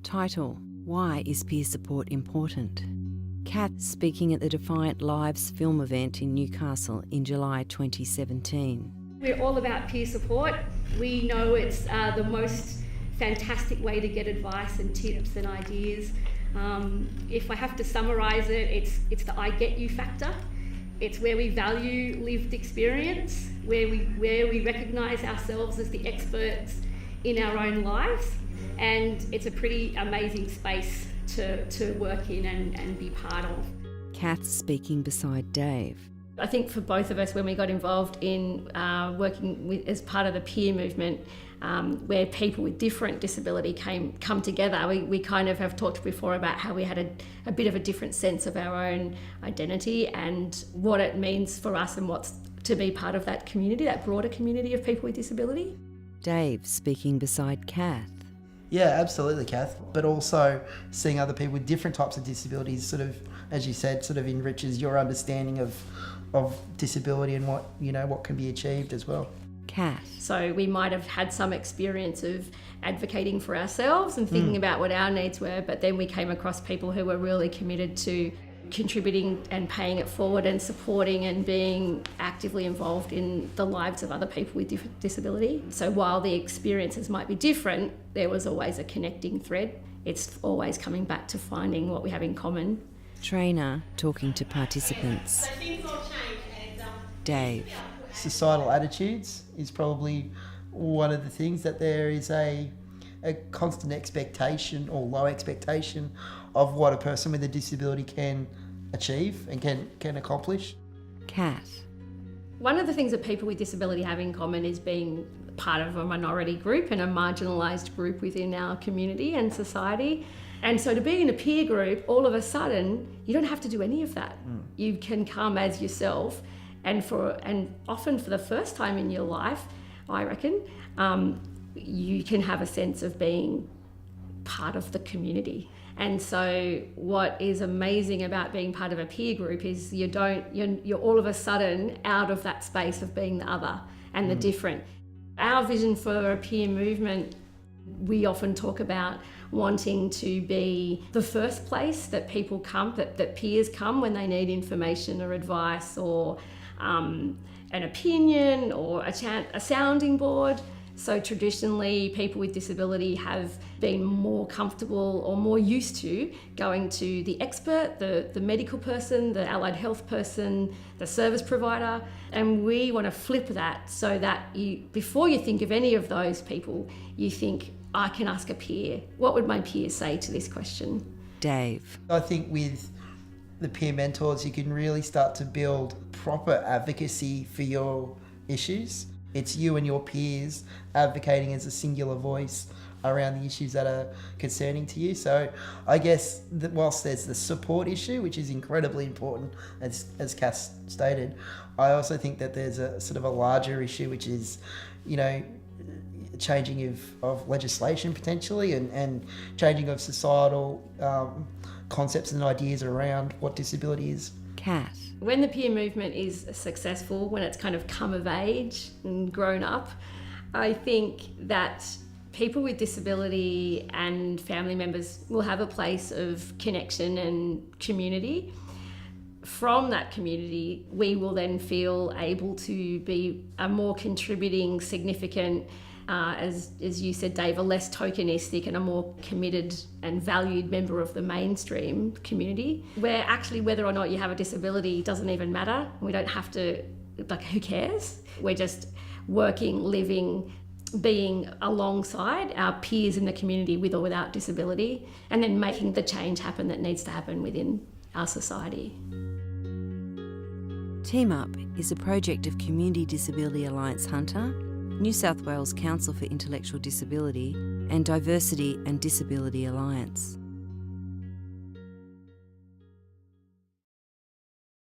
Title: Why is peer support important? Kath speaking at the Defiant Lives film event in Newcastle in July 2017. We're all about peer support. We know it's the most fantastic way to get advice and tips and ideas. If I have to summarise it, it's the I get you factor. It's where we value lived experience, where we recognise ourselves as the experts in our own lives, and it's a pretty amazing space to work in and be part of. Kath speaking beside Dave. I think for both of us, when we got involved in working as part of the peer movement, where people with different disability come together, we kind of have talked before about how we had a bit of a different sense of our own identity and what it means for us and what's to be part of that community, that broader community of people with disability. Dave speaking beside Kath. Yeah, absolutely, Kath. But also seeing other people with different types of disabilities sort of, as you said, sort of enriches your understanding of disability and what can be achieved as well. Kath. So we might have had some experience of advocating for ourselves and thinking about what our needs were, but then we came across people who were really committed to contributing and paying it forward and supporting and being actively involved in the lives of other people with disability. So while the experiences might be different, there was always a connecting thread. It's always coming back to finding what we have in common. Trainer talking to participants. Dave. Societal attitudes is probably one of the things, that there is a constant expectation or low expectation of what a person with a disability can achieve and can accomplish. Kath. One of the things that people with disability have in common is being part of a minority group and a marginalised group within our community and society. And so to be in a peer group, all of a sudden, you don't have to do any of that. You can come as yourself, and often for the first time in your life, I reckon, you can have a sense of being part of the community. And so what is amazing about being part of a peer group is you're all of a sudden out of that space of being the other and the different. Our vision for a peer movement, we often talk about wanting to be the first place that people come, that peers come when they need information or advice or an opinion or a sounding board. So traditionally, people with disability have been more comfortable or more used to going to the expert, the medical person, the allied health person, the service provider. And we want to flip that so that before you think of any of those people, you think, I can ask a peer. What would my peer say to this question? Dave. I think with the peer mentors, you can really start to build proper advocacy for your issues. It's you and your peers advocating as a singular voice around the issues that are concerning to you. So I guess that whilst there's the support issue, which is incredibly important, as Cass stated, I also think that there's a sort of a larger issue, which is, changing of legislation potentially and changing of societal concepts and ideas around what disability is. Kath. When the peer movement is successful, when it's kind of come of age and grown up, I think that people with disability and family members will have a place of connection and community. From that community, we will then feel able to be a more contributing, significant, as you said, Dave, a less tokenistic and a more committed and valued member of the mainstream community, where actually whether or not you have a disability doesn't even matter. We don't have to, who cares? We're just working, living, being alongside our peers in the community with or without disability, and then making the change happen that needs to happen within our society. Team Up is a project of Community Disability Alliance Hunter, New South Wales Council for Intellectual Disability and Diversity and Disability Alliance.